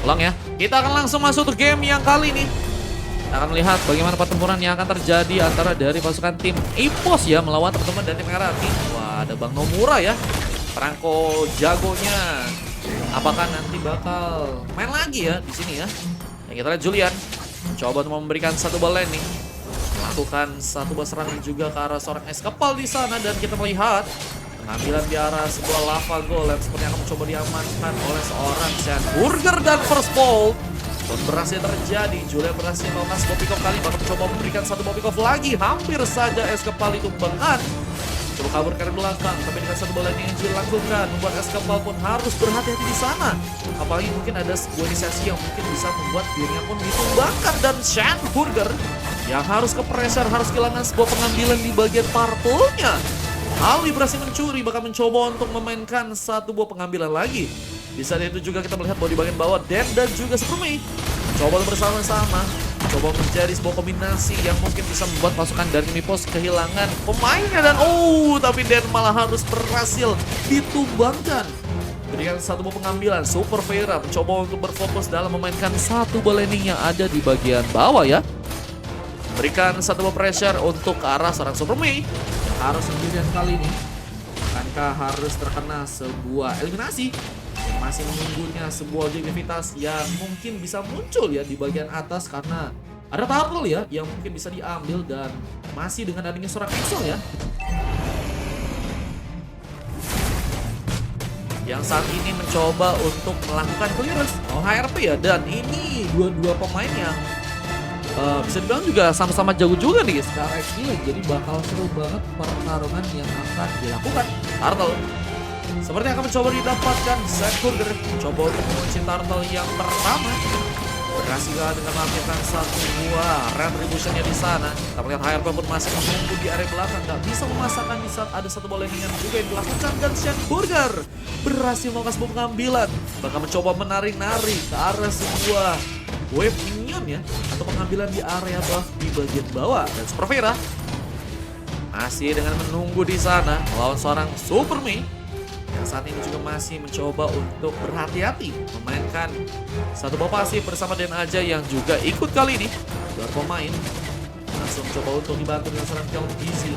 Long ya. Kita akan langsung masuk ke game yang kali ini. Kita akan melihat bagaimana pertempuran yang akan terjadi antara dari pasukan tim EPOS ya melawan teman-teman dari tim Merati. Wah, ada Bang Nomura ya. Perangko jagonya. Apakah nanti bakal main lagi ya di sini ya? Yang kita lihat Julian coba untuk memberikan satu ball landing. Melakukan satu ball serangan juga ke arah seorang Eskapal di sana dan kita melihat pengambilan di arah sebuah lava golem seperti yang akan mencoba diamankan oleh seorang Sean Burger dan first ball. Dan berhasil terjadi, Julian berhasil melakukan sebuah pick off kali, bahkan mencoba memberikan satu ball pick off lagi. Hampir saja Eskapal itu bengan. Coba kabur ke belakang, tapi dengan satu bola yang dilakukan, membuat Eskapal pun harus berhati-hati di sana. Apalagi mungkin ada sebuah inisiasi yang mungkin bisa membuat dirinya pun ditumbangkan. Dan Sean Burger yang harus ke pressure, harus kehilangan sebuah pengambilan di bagian purple-nya. Ali berhasil mencuri, bahkan mencoba untuk memainkan satu buah pengambilan lagi. Di saat itu juga kita melihat bahwa di bagian bawah Dan dan juga Supermei coba bersama-sama, coba menjadi sebuah kombinasi yang mungkin bisa membuat pasukan dari EPOS kehilangan pemainnya. Dan tapi Dan malah harus berhasil ditumbangkan. Berikan satu buah pengambilan, Super Vera mencoba untuk berfokus dalam memainkan satu ball landing yang ada di bagian bawah ya. Berikan satu buah pressure untuk ke arah seorang Supermei yang harus sendirian kali ini. Akankah harus terkena sebuah eliminasi? Masih menunggunya sebuah objektivitas yang mungkin bisa muncul ya di bagian atas karena ada turtle ya yang mungkin bisa diambil dan masih dengan adanya seorang Exo ya. Yang saat ini mencoba untuk melakukan clearance HRP ya, dan ini dua pemain yang bisa dibilang juga sama-sama jago juga nih secara XP, jadi bakal seru banget pertarungan yang akan dilakukan. Turtle seperti akan mencoba didapatkan. Sean Burger mencoba untuk mengunci turtle yang pertama. Berhasil dengan melakukan satu buah retributionnya di sana. Kita melihat HRP pun masih menunggu di area belakang, nggak bisa memasakkan di saat ada satu bola landingan juga yang dilakukan. Dan Sean Burger berhasil melakukan sebuah pengambilan, bahkan mencoba menari-nari ke arah sebuah wave minion ya, atau pengambilan di area buff di bagian bawah. Dan Super Vera masih dengan menunggu di sana melawan seorang Supermei yang saat ini juga masih mencoba untuk berhati-hati memainkan satu ball pasif bersama Dan aja yang juga ikut kali ini. Dua pemain langsung coba untuk dibantu dengan seorang Kill Easy,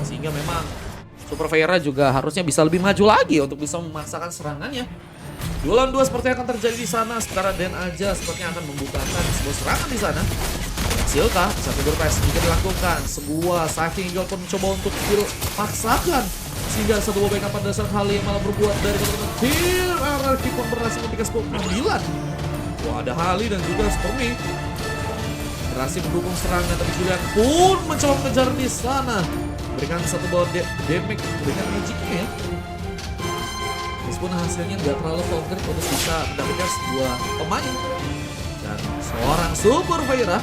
sehingga memang Super Vera juga harusnya bisa lebih maju lagi untuk bisa memaksakan serangannya. 2 lawan 2 seperti yang akan terjadi di sana. Sementara Dan aja sepertinya akan membukakan sebuah serangan di sana. Silka satu berpress juga dilakukan. Sebuah Sacking Eagle pun mencoba untuk dipaksakan, sehingga satu buah backup pada dasar hal yang malah berbuat dari teman-teman tim RRQ pun berhasil memberikan sebuah pengambilan. Wah, ada Hali dan juga Supermei berhasil mendukung serangan, tapi Julian pun mencoba mengejar di sana. Berikan satu buah damage dengan magicnya ya. Meskipun hasilnya nggak terlalu konkret untuk bisa mendapatkan sebuah pemain. Dan seorang Super Vera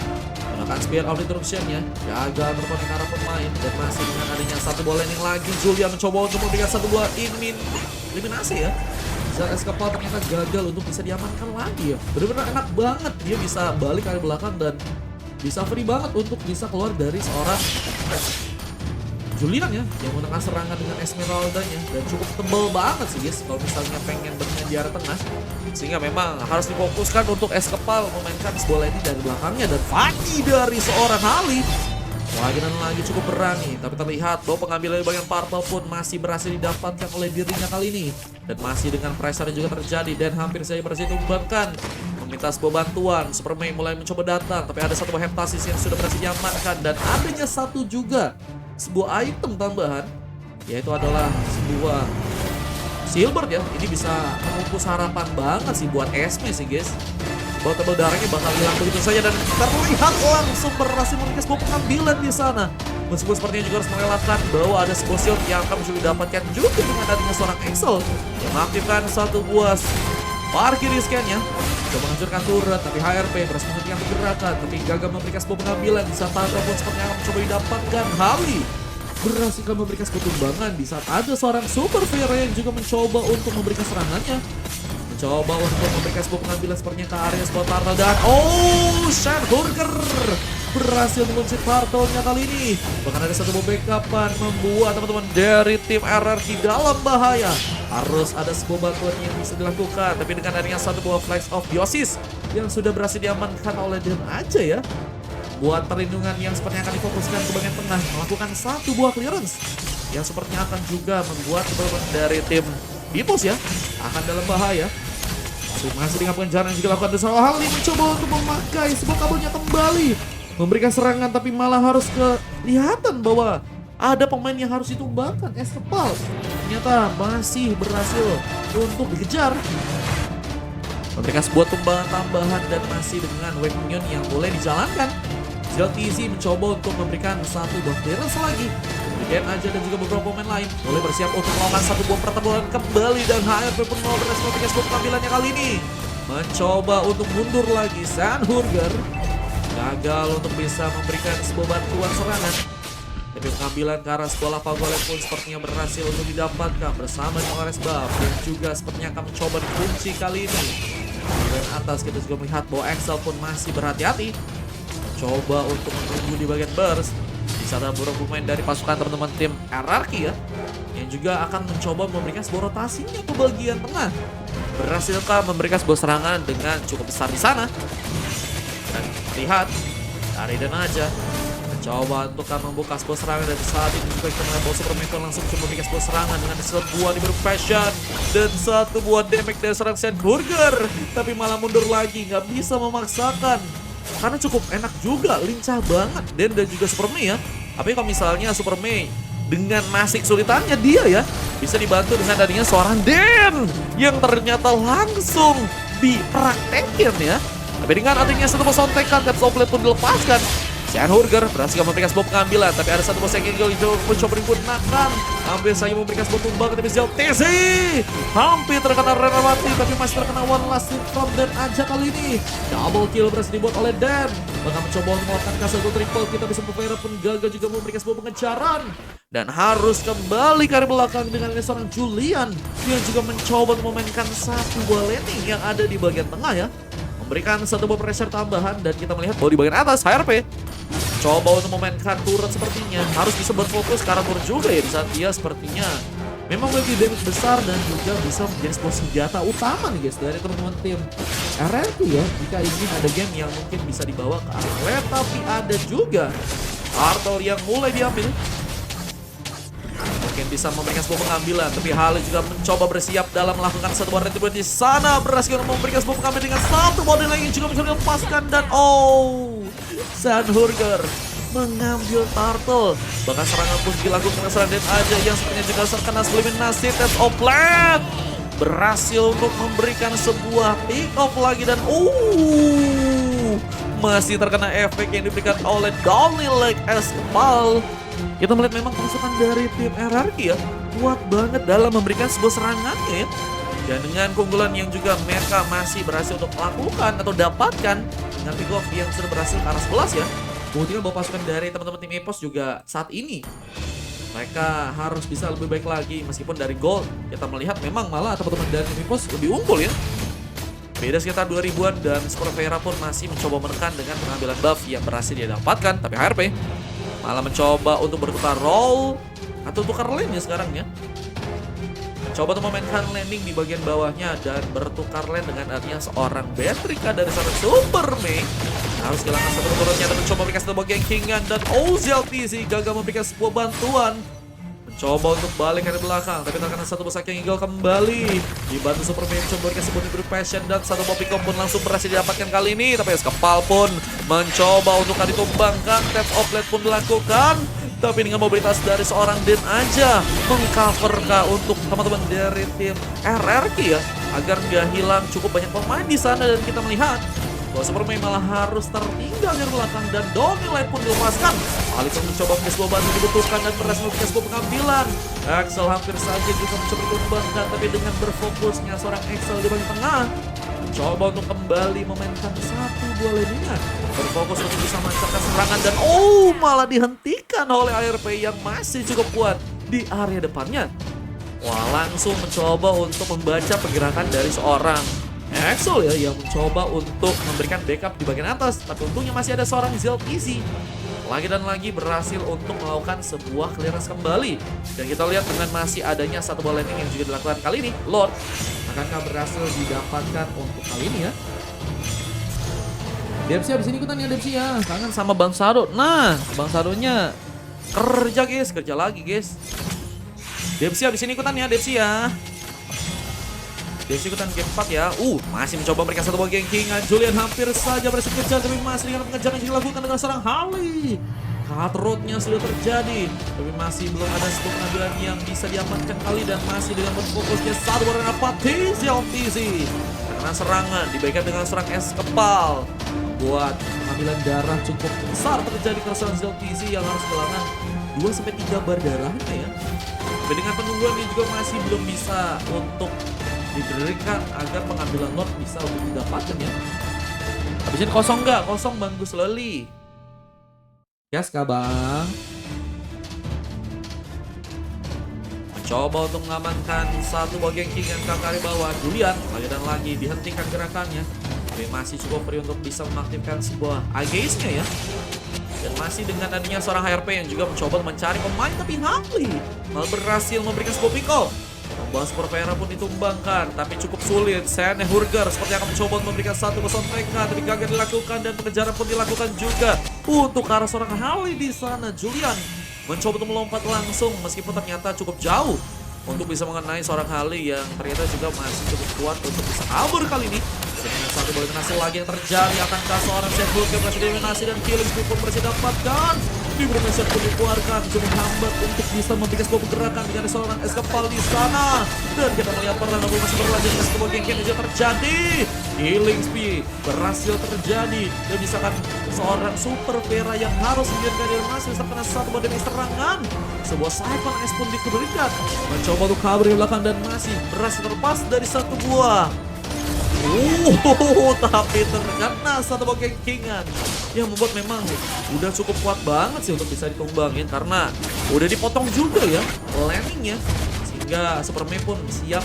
menggunakan Spear of Interruption-nya, gagal berpotensi arah pemain, dan masih dengan adanya satu bola landing lagi. Julian mencoba untuk memberikan satu bola eliminasi ya. Saat Eskapal ternyata gagal untuk bisa diamankan lagi ya. Benar-benar enak banget, dia bisa balik ke arah belakang dan bisa free banget untuk bisa keluar dari seorang Julian ya, yang menggunakan serangan dengan Esmeralda-nya, dan cukup tebal banget sih guys kalau misalnya pengen bermain di area tengah, sehingga memang harus difokuskan untuk Eskapal memainkan sebuah landing dari belakangnya. Dan Fanny dari seorang Hali lagi dan lagi cukup berani, tapi terlihat bahwa pengambilan di bagian purple pun masih berhasil didapatkan oleh dirinya kali ini, dan masih dengan pressure juga terjadi, dan hampir saja berhasil ditumbangkan. Meminta sebuah bantuan, Supermei mulai mencoba datang, tapi ada satu buah heptasis yang sudah berhasil diamankan, dan adanya satu juga sebuah item tambahan, yaitu adalah sebuah Silbert ya. Ini bisa mengumpus harapan banget sih buat Esme sih guys. Bahwa tebal darahnya bakal hilang begitu saja, dan terlihat langsung berhasil memberikan sebuah pengambilan di sana. Meskipun sepertinya juga harus merelakan bahwa ada sebuah shield yang akan bisa didapatkan juga dengan adanya seorang Excel yang mengaktifkan satu buah parkir di scan-nya. Coba menghancurkan turret, tapi HRP berhasil menghentikan pergerakan, tapi gagal memberikan sebuah pengambilan. Di saat Tandra pun sepertinya akan mencoba didapatkan. Hali berhasil memberikan sebuah tumbangan di saat ada seorang Super Vera yang juga mencoba untuk memberikan serangannya. Mencoba untuk memberikan sebuah pengambilan sepertinya ke area sebuah Tandra, dan Sean Burger berhasil mengunci turtle-nya kali ini. Bahkan ada satu backupan membuat teman-teman dari tim RRQ dalam bahaya. Harus ada sebuah bantuan yang bisa dilakukan, tapi dengan adanya satu buah flash of biosis yang sudah berhasil diamankan oleh Dan aja ya. Buat perlindungan yang sepertinya akan difokuskan ke bagian tengah, melakukan satu buah clearance yang sepertinya akan juga membuat teman-teman dari tim Bipos ya akan dalam bahaya. Tapi masih dengan pengejaran yang juga lakukan dari seorang hal ini mencoba untuk memakai sebuah kabelnya kembali, memberikan serangan, tapi malah harus kelihatan bahwa ada pemain yang harus ditumbangkan. Escapal ternyata masih berhasil untuk dikejar, memberikan sebuah tumbangan tambahan dan masih dengan wave minion yang boleh dijalankan. ZLTZ mencoba untuk memberikan satu buah clearance lagi. Dan aja dan juga beberapa pemain lain boleh bersiap untuk melakukan satu buah pertempuran kembali, dan HRP pun mau berhasil memberikan sebuah pengambilannya kali ini. Mencoba untuk mundur lagi, Sanhurger gagal untuk bisa memberikan sebuah bantuan serangan. Tapi pengambilan ke arah sebuah lava golem pun sepertinya berhasil untuk didapatkan bersama dengan Resbab, dan juga sepertinya akan mencoba dikunci kali ini. Di atas kita juga melihat bahwa Excel pun masih berhati-hati, coba untuk menunggu di bagian burst. Di sana beberapa pemain dari pasukan teman-teman tim RRQ ya, yang juga akan mencoba memberikan sebuah rotasinya ke bagian tengah. Berhasilkah memberikan sebuah serangan dengan cukup besar di sana? Dan lihat dari Dan aja mencoba untuk membuka sebuah serangan, dan saat ini juga kita melihat bahwa Superman langsung coba memberikan sebuah serangan dengan sebuah Liberal Passion dan satu buah damage dari seorang Sanhurger, tapi malah mundur lagi, nggak bisa memaksakan. Karena cukup enak juga, lincah banget dan juga Superman ya. Tapi kalau misalnya Superman dengan masih kesulitannya dia ya bisa dibantu dengan adanya seorang Dan yang ternyata langsung dipraktekin ya. Tapi dengan adanya satu bosan tekan, Taps of Blade pun dilepaskan. Sanhurger berhasil memberikan sebuah pengambilan, tapi ada satu bosan yang mencoba digunakan. Hampir saja memberikan sebuah tumbang, tapi ZLTZ hampir terkena Rena mati, tapi masih terkena one last hit from Dan aja kali ini. Double kill berhasil dibuat oleh Dan. Bahkan mencoba untuk melakukan satu triple, kita bisa Vera pun gagal juga memberikan sebuah pengejaran. Dan harus kembali ke arah belakang dengan seorang Julian yang juga mencoba untuk memainkan satu buah landing yang ada di bagian tengah ya. Memberikan satu buah pressure tambahan, dan kita melihat bahwa di bagian atas HRP coba untuk memainkan turret, sepertinya harus bisa berfokus ke arah turret juga ya, di saat dia sepertinya memang memiliki damage besar dan juga bisa menjadi sebuah senjata utama nih guys dari teman-teman tim RRQ ya. Jika ingin ada game yang mungkin bisa dibawa ke arah lane, tapi ada juga turtle yang mulai diambil. Mungkin bisa memberikan sebuah pengambilan, tapi Hale juga mencoba bersiap dalam melakukan satu buah retribution di sana, berhasil memberikan sebuah pengambilan dengan satu body lagi juga bisa dilepaskan, dan Sanhurger mengambil turtle. Bahkan serangan pun dilakukan dengan serangan Dan aja yang sepertinya juga terkena eliminasi. Taps of Blade berhasil untuk memberikan sebuah pick off lagi, dan masih terkena efek yang diberikan oleh Donny Lake Escapal. Kita melihat memang pasukan dari tim RRQ ya kuat banget dalam memberikan sebuah serangannya ya. Dan dengan keunggulan yang juga mereka masih berhasil untuk melakukan atau dapatkan dengan pick off yang sudah berhasil ke arah 11 ya. Buktinya bahwa pasukan dari teman-teman tim Epos juga saat ini mereka harus bisa lebih baik lagi, meskipun dari gold kita melihat memang malah teman-teman dari tim Epos lebih unggul ya. Beda sekitar 2000-an, dan Vera pun masih mencoba menekan dengan pengambilan buff yang berhasil dia dapatkan, tapi HRP malah mencoba untuk bertukar role atau tukar lane ya sekarang ya. Mencoba untuk memainkan landing di bagian bawahnya dan bertukar lane dengan adanya seorang Beatrika dari seorang Superman. Harus kehilangan satu turunnya dan mencoba memberikan sebuah gengkingan, dan ZLTZ gagal memberikan sebuah bantuan. Mencoba untuk balik ke belakang, tapi terkena satu besar yang eagle kembali. Dibantu Superman mencoba memberikan sebuah Liberal Passion, dan satu Poppy Comp pun langsung berhasil didapatkan kali ini. Tapi Escapal pun mencoba untuk ditumbangkan. Taps of Blade pun dilakukan, tapi dengan mobilitas dari seorang Dan aja mengcoverkah untuk teman-teman dari tim RRQ ya, agar nggak hilang cukup banyak pemain di sana. Dan kita melihat bahwa Superman malah harus tertinggal di belakang, dan Donny Lake pun dilepaskan. Ali pun mencoba memberikan sebuah bantu dibutuhkan dan berhasil memberikan sebuah pengambilan. Axel hampir saja juga mencoba ditumbangkan, tapi dengan berfokusnya seorang Axel di bagian tengah mencoba untuk kembali memainkan satu buah landingan, berfokus untuk bisa melancarkan serangan, dan malah dihentikan oleh ARP yang masih cukup kuat di area depannya. Wah, langsung mencoba untuk membaca pergerakan dari seorang Axel ya yang mencoba untuk memberikan backup di bagian atas, tapi untungnya masih ada seorang ZLTZ. Lagi dan lagi berhasil untuk melakukan sebuah clearance kembali. Dan kita lihat dengan masih adanya satu ball landing yang juga dilakukan kali ini, Lord akankah berhasil didapatkan untuk kali ini ya? Dempsey abis ini ikutan ya Dempsey ya, kangen sama Bang Sado. Nah, Bang Sadonya kerja guys, kerja lagi guys. Dempsey abis ini ikutan ya Dempsey ya. Dempsey ikutan game 4 ya. Masih mencoba memberikan satu ball gankingan. Julian hampir saja berhasil kejar, tapi masih dengan pengejaran yang dilakukan dengan seorang Harley. Cut roadnya sudah terjadi, tapi masih belum ada sebuah pengambilan yang bisa diamankan kali. Dan masih dengan berfokusnya satu warna pati ZLTZ. Karena serangan dibaikan dengan seorang es kepal, buat pengambilan darah cukup besar terjadi ke seorang ZLTZ yang harus kehilangan 2-3 bar darahnya ya. Tapi dengan penungguan ini juga masih belum bisa untuk diberikan agar pengambilan Lord bisa untuk didapatkan ya. Habisin kosong nggak? Kosong Bang Gus Loli. Yes kah Bang? Mencoba untuk mengamankan satu bagian ganking yang kakak di bawah. Julian lagi dan lagi dihentikan gerakannya. Tapi masih cukup free untuk bisa mengaktifkan sebuah agaze-nya ya. Dan masih dengan adanya seorang HRP yang juga mencoba mencari pemain, tapi Harley malah berhasil memberikan sebuah pick off. Membawa Super Vera pun ditumbangkan, tapi cukup sulit. Sene Hurger seperti akan mencoba memberikan satu ke TK, tapi gagal dilakukan dan pengejaran pun dilakukan juga untuk arah seorang Harley di sana. Julian mencoba untuk melompat langsung meskipun ternyata cukup jauh untuk bisa mengenai seorang Harley yang ternyata juga masih cukup kuat untuk bisa kabur kali ini. Dengan satu ball eliminasi lagi yang terjadi, akankah seorang Seth Hurger berhasil eliminasi dan killing spree pun berhasil dapatkan. Di Brunei pun dikeluarkan, cukup menghambat untuk bisa memberikan sebuah pergerakan dengan seorang es kepal di sana. Dan kita melihat perang masih berlanjut dengan sebuah geng-geng yang terjadi. Killing spree berhasil terjadi dan misalkan seorang Super Vera yang harus membiarkan dia masih bisa kena satu buah damage serangan. Sebuah Siphon S pun diberikan, mencoba untuk kabur di belakang dan masih berhasil terlepas dari satu buah. Tapi terkena satu buah gankingan yang membuat memang udah cukup kuat banget sih untuk bisa ditumbangin, karena udah dipotong juga ya landingnya, sehingga Superman pun siap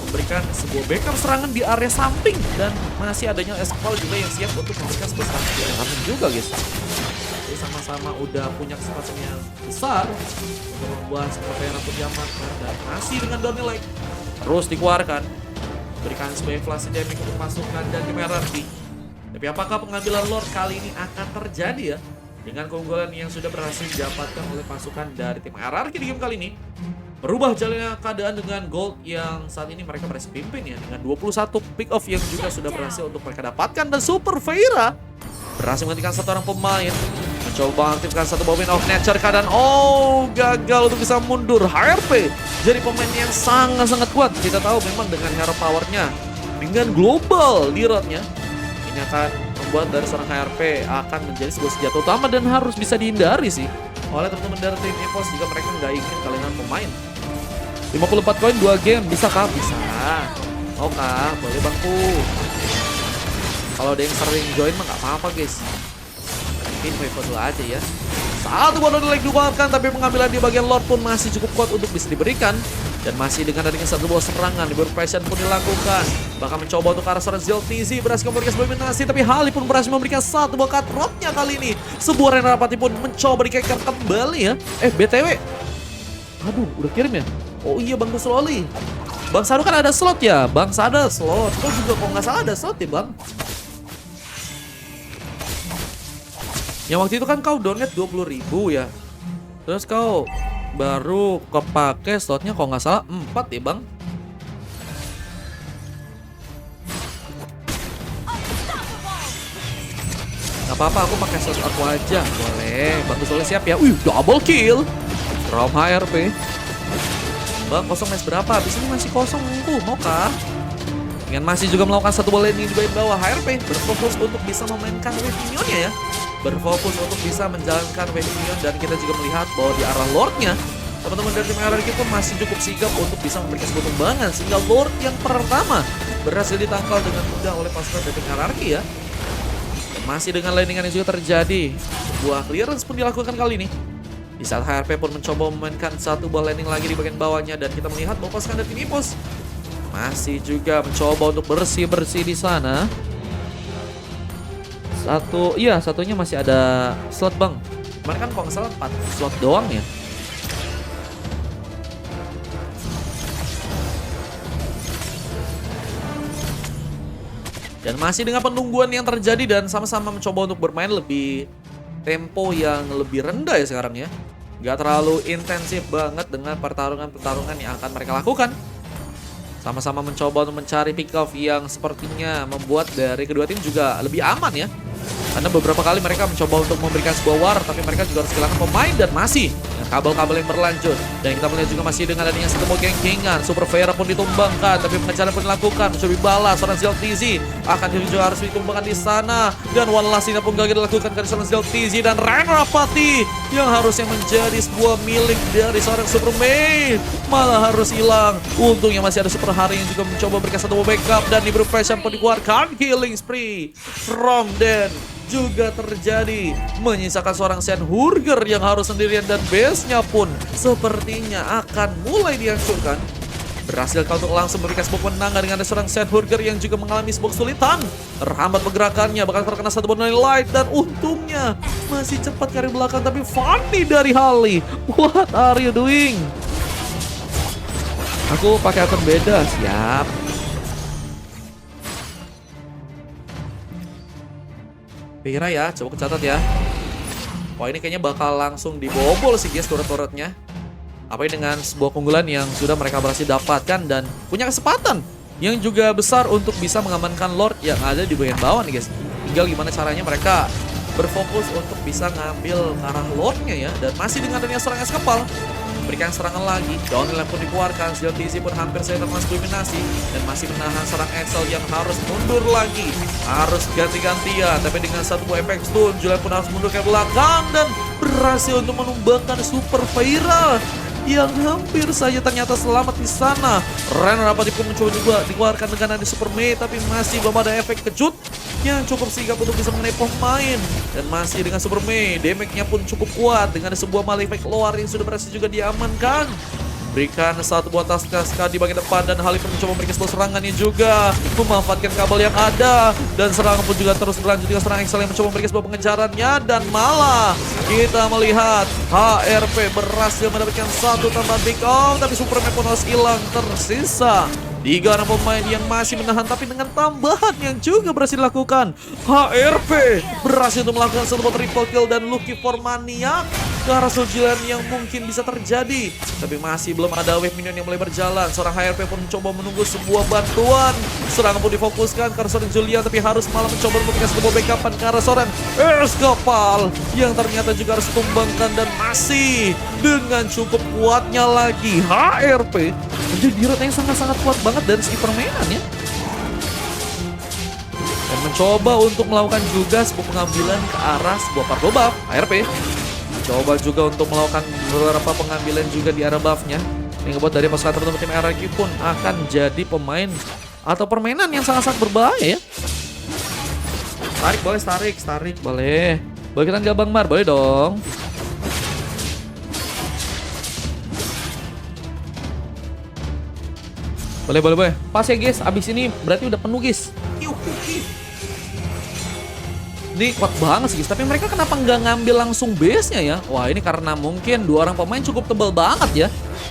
memberikan sebuah backup serangan di area samping. Dan masih adanya Escapal juga yang siap untuk memberikan sebuah serangan di area samping juga guys. Jadi sama-sama udah punya kesempatan yang besar untuk membuat Superman pun diamankan. Dan masih dengan Donny Lake terus dikeluarkan, berikan sebagai flash damage untuk pasukan dan tim hierarki. Tapi apakah pengambilan Lord kali ini akan terjadi ya? Dengan keunggulan yang sudah berhasil didapatkan oleh pasukan dari tim hierarki di game kali ini, merubah jalannya keadaan dengan gold yang saat ini mereka berhasil pimpin ya, dengan 21 pick off yang juga sudah berhasil untuk mereka dapatkan. Dan Super Vera berhasil menghentikan satu orang pemain, mencoba aktifkan satu Bobbin of Nature, keadaan gagal untuk bisa mundur. HRP jadi pemain yang sangat-sangat kuat. Kita tahu memang dengan hero powernya, dengan global di roadnya, ini akan membuat dari seorang HRP akan menjadi sebuah senjata utama dan harus bisa dihindari sih oleh teman-teman dari tim EVOS jika mereka nggak ingin kalangan pemain. 54 koin 2 game, bisa kah? Bisa. Mau kah? Boleh bangku. Kalau ada yang sering join mah nggak apa-apa guys. Mungkin EVOS dulu aja ya. Satu bola leg dikeluarkan, tapi pengambilan di bagian Lord pun masih cukup kuat untuk bisa diberikan. Dan masih dengan adanya satu bola serangan, Liberal Passion pun dilakukan. Bahkan mencoba untuk arah seorang ZLTZ, berhasil memberikan sebuah eliminasi, tapi Harley pun berhasil memberikan satu bola cut roadnya kali ini. Sebuah Rena Rapati pun mencoba dikeker kembali ya. BTW. Aduh, udah kirim ya? Oh iya Bang Gus Loli. Bang Sado kan ada slot ya? Bang Sado ada slot. Kok juga kok nggak salah ada slot ya Bang? Yang waktu itu kan kau donate 20.000 ya. Terus kau baru kepake slotnya kalau nggak salah 4 ya Bang. Gak apa-apa, aku pakai slot aku aja. Boleh, bantu soleh siap ya. Double kill from HRP. Bang, kosong match berapa? Habis ini masih kosong tuh, mau kah? Dengan masih juga melakukan satu bola ini di bagian bawah, HRP berfokus untuk bisa memainkan wave minionnya ya. Berfokus untuk bisa menjalankan wave minion, dan kita juga melihat bahwa di arah Lordnya teman-teman dari tim hierarki pun masih cukup sigap untuk bisa memberikan sebuah tumbangan, sehingga Lord yang pertama berhasil ditangkal dengan mudah oleh pasukan dari tim hierarki ya. Dan masih dengan landingan yang juga terjadi, sebuah clearance pun dilakukan kali ini. Di saat HRP pun mencoba memainkan satu bola landing lagi di bagian bawahnya, dan kita melihat bahwa pasukan dari tim EVOS Masih juga mencoba untuk bersih-bersih di sana. Satunya masih ada slot bang. Kemarin kan kalau nggak salah 4 slot doang ya. Dan masih dengan penungguan yang terjadi dan sama-sama mencoba untuk bermain lebih tempo yang lebih rendah ya sekarang ya. Gak terlalu intensif banget dengan pertarungan-pertarungan yang akan mereka lakukan. Sama-sama mencoba untuk mencari pick off yang sepertinya membuat dari kedua tim juga lebih aman ya. Karena beberapa kali mereka mencoba untuk memberikan sebuah war, tapi mereka juga harus kehilangan pemain dan masih kabel-kabel yang berlanjut. Dan kita melihat juga masih dengan adanya ketemu geng-gengan. Super Vera pun ditumbangkan, tapi pengejaran pun dilakukan. Mencoba balas, seorang ZLTZ akan juga harus ditumbangkan di sana. Dan one last ini pun gagal dilakukan dari seorang ZLTZ dan Renrapati yang harusnya menjadi sebuah milik dari seorang Superman malah harus hilang. Untungnya masih ada Super Hari yang juga mencoba berikan satu backup dan diberi pressure pun dikeluarkan. Killing spree from Den juga terjadi, menyisakan seorang Sandhurger yang harus sendirian dan base-nya pun sepertinya akan mulai dihancurkan. Berhasil kau untuk langsung memberikan sebuah kemenangan dengan ada seorang Sandhurger yang juga mengalami sebuah kesulitan. Terhambat pergerakannya, bahkan terkena satu bonus light dan untungnya masih cepat kari belakang tapi funny dari Hali. What are you doing? Aku pakai akun beda, siap. Vera ya, coba kecatat ya. Wah ini kayaknya bakal langsung dibobol sih guys turret-turretnya. Apalagi dengan sebuah keunggulan yang sudah mereka berhasil dapatkan dan punya kesempatan yang juga besar untuk bisa mengamankan Lord yang ada di bagian bawah nih guys. Tinggal gimana caranya mereka berfokus untuk bisa ngambil ke arah Lordnya ya. Dan masih dengan adanya serangan kapal, berikan serangan lagi, downlap pun dikeluarkan, ZLTZ pun hampir saja termasuk dominasi dan masih menahan serang Excel yang harus mundur lagi, harus ganti-gantian, tapi dengan satu buah efek stun, Julian pun harus mundur ke belakang dan berhasil untuk menumbangkan Super Vera yang hampir saja ternyata selamat di sana. Renrapati pun mencoba juga dikeluarkan dengan ada Super Mei, tapi masih belum ada efek kejut yang cukup sigap untuk bisa mengenai pemain. Dan masih dengan Super Mei, damage-nya pun cukup kuat dengan ada sebuah malefak luar yang sudah berhasil juga diamankan. Berikan satu buah tas-tas di bagian depan dan Hali pun mencoba memberikan sebuah serangannya juga, memanfaatkan kabel yang ada dan serangan pun juga terus berlanjut dengan serang Excel yang mencoba memberikan sebuah pengejarannya dan malah kita melihat HRP berhasil mendapatkan satu tambahan pick off, tapi Superman pun harus hilang. Tersisa 3 orang pemain yang masih menahan, tapi dengan tambahan yang juga berhasil dilakukan, HRP berhasil untuk melakukan satu triple kill dan Lucky for Maniac ke arah Sojilan yang mungkin bisa terjadi. Tapi masih belum ada wave minion yang mulai berjalan. Seorang HRP pun mencoba menunggu sebuah bantuan. Serangan pun difokuskan ke arah seorang Julian, tapi harus malah mencoba memberikan sebuah backupan ke arah seorang Eskapal yang ternyata juga harus ditumbangkan. Dan masih dengan cukup kuatnya lagi HRP menjadi hero yang sangat-sangat kuat banget dari segi permainan ya. Dan mencoba untuk melakukan juga sebuah pengambilan ke arah sebuah part buff HRP. Coba juga untuk melakukan beberapa pengambilan juga di arah buffnya. Yang ngebuat dari pasukan teman-teman tim RRQ pun akan jadi pemain atau permainan yang sangat-sangat berbahaya ya. Tarik boleh, tarik boleh. Boleh kita nggak Bang Mar? Boleh dong. Boleh. Pas ya guys, abis ini berarti udah penuh guys. Ini kuat banget sih guys, tapi mereka kenapa nggak ngambil langsung base-nya ya? Wah ini karena mungkin 2 orang pemain cukup tebel banget ya.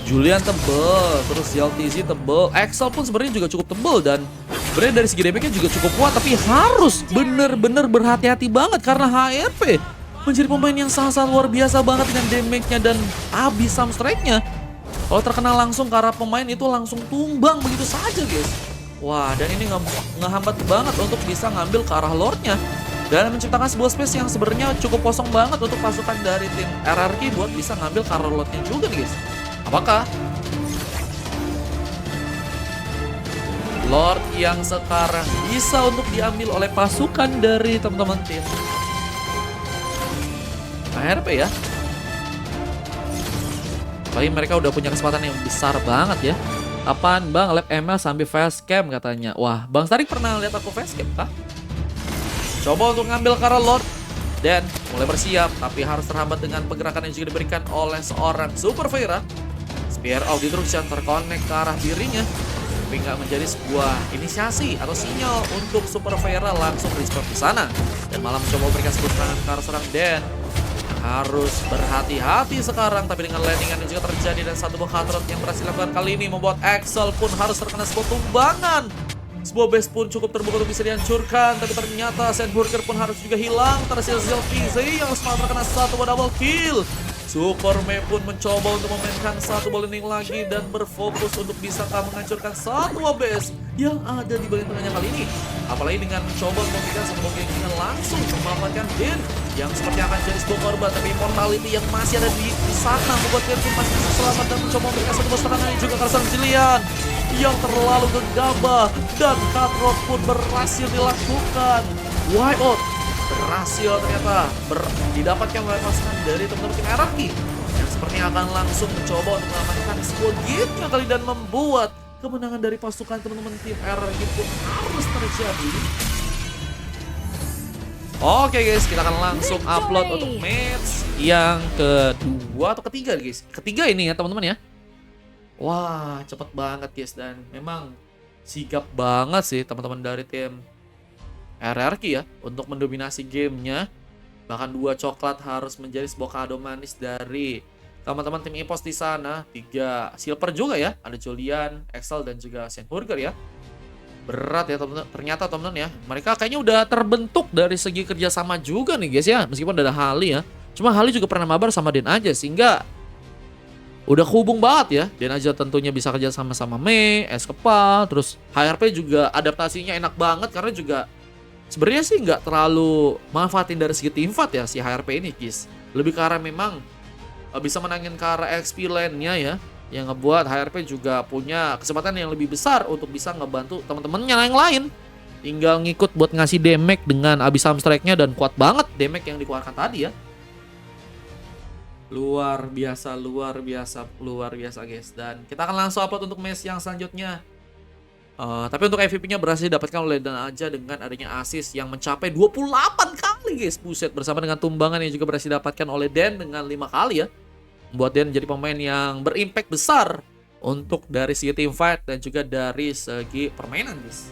Julian tebel, terus ZLTZ tebel, Excel pun sebenarnya juga cukup tebel dan sebenarnya dari segi damage-nya juga cukup kuat, tapi harus bener-bener berhati-hati banget karena HRP menjadi pemain yang sangat-sangat luar biasa banget dengan damage-nya dan habis some strike-nya. Kalau terkena langsung ke arah pemain itu langsung tumbang begitu saja guys. Wah dan ini ngehambat banget untuk bisa ngambil ke arah Lord-nya. Dan menciptakan sebuah space yang sebenarnya cukup kosong banget untuk pasukan dari tim RRQ buat bisa ngambil ke arah Lord-nya juga nih guys. Apakah Lord yang sekarang bisa untuk diambil oleh pasukan dari teman-teman tim RRP ya? Apalagi mereka udah punya kesempatan yang besar banget ya. Apaan Bang, lab ML sambil facecam katanya. Wah, Bang Starik pernah lihat aku facecam kah? Coba untuk ngambil ke arah Lord dan mulai bersiap, tapi harus terhambat dengan pergerakan yang juga diberikan oleh seorang Super Vera. Spear of Destruction terkonek ke arah dirinya. tapi nggak menjadi sebuah inisiasi atau sinyal untuk Super Vera langsung respect di sana dan malah mencoba memberikan sebuah serangan ke arah serang Dan. Harus berhati-hati sekarang, tapi dengan landingan yang juga terjadi dan satu buah Hatrot yang berhasil dilakukan kali ini membuat Axel pun harus terkena sebuah tumbangan. Sebuah base pun cukup terbuka untuk bisa dihancurkan, tapi ternyata Sandburger pun harus juga hilang. Terhasil PZ yang sempat terkena satu buah double kill. Superman pun mencoba untuk memainkan satu ball landing lagi dan berfokus untuk bisa menghancurkan satu buah base yang ada di bagian tengahnya kali ini. Apalagi dengan mencoba memberikan satu ball dengan langsung memanfaatkan Din yang seperti akan jadi sebuah korban, tapi Immortality yang masih ada di sana membuat Din masih bisa selamat dan mencoba memberikan satu buah serangan yang juga karena Jillian yang terlalu gegabah dan Hatrot pun berhasil dilakukan. Wipeout berhasil ternyata didapatkan oleh pasukan dari teman-teman tim Hierarchy yang sepertinya akan langsung mencoba untuk mengamankan sebuah game kali dan membuat kemenangan dari pasukan teman-teman tim Hierarchy pun harus terjadi. Oke guys, kita akan langsung upload untuk match yang kedua atau ketiga guys. Ketiga ini ya teman-teman ya. Wah, cepet banget guys, dan memang sigap banget sih teman-teman dari tim Hierarchy ya untuk mendominasi gamenya. Bahkan 2 coklat harus menjadi sebuah kado manis dari teman-teman tim Epos di sana. 3 silver juga ya, ada Julian, Axel dan juga Sandburger ya. Berat ya teman-teman, ternyata teman-teman ya. Mereka kayaknya udah terbentuk dari segi kerjasama juga nih guys ya, meskipun ada Hali ya. Cuma Hali juga pernah mabar sama Den aja, sehingga udah kehubung banget ya. Den aja tentunya bisa kerja sama Mei, Eskepa, terus HRP juga adaptasinya enak banget karena juga sebenarnya sih nggak terlalu manfaatin dari segi team fight ya si HRP ini guys. Lebih ke arah memang bisa menangin ke arah XP lane-nya ya, yang ngebuat HRP juga punya kesempatan yang lebih besar untuk bisa ngebantu teman-temannya yang lain. Tinggal ngikut buat ngasih damage dengan Abyssal Strike-nya dan kuat banget damage yang dikeluarkan tadi ya. Luar biasa guys. Dan kita akan langsung upload untuk match yang selanjutnya. Tapi untuk MVP-nya berhasil didapatkan oleh Dan aja dengan adanya assist yang mencapai 28 kali guys. Buset, bersama dengan tumbangan yang juga berhasil didapatkan oleh Dan dengan 5 kali ya. Membuat Dan jadi pemain yang berimpact besar untuk dari segi team fight dan juga dari segi permainan guys.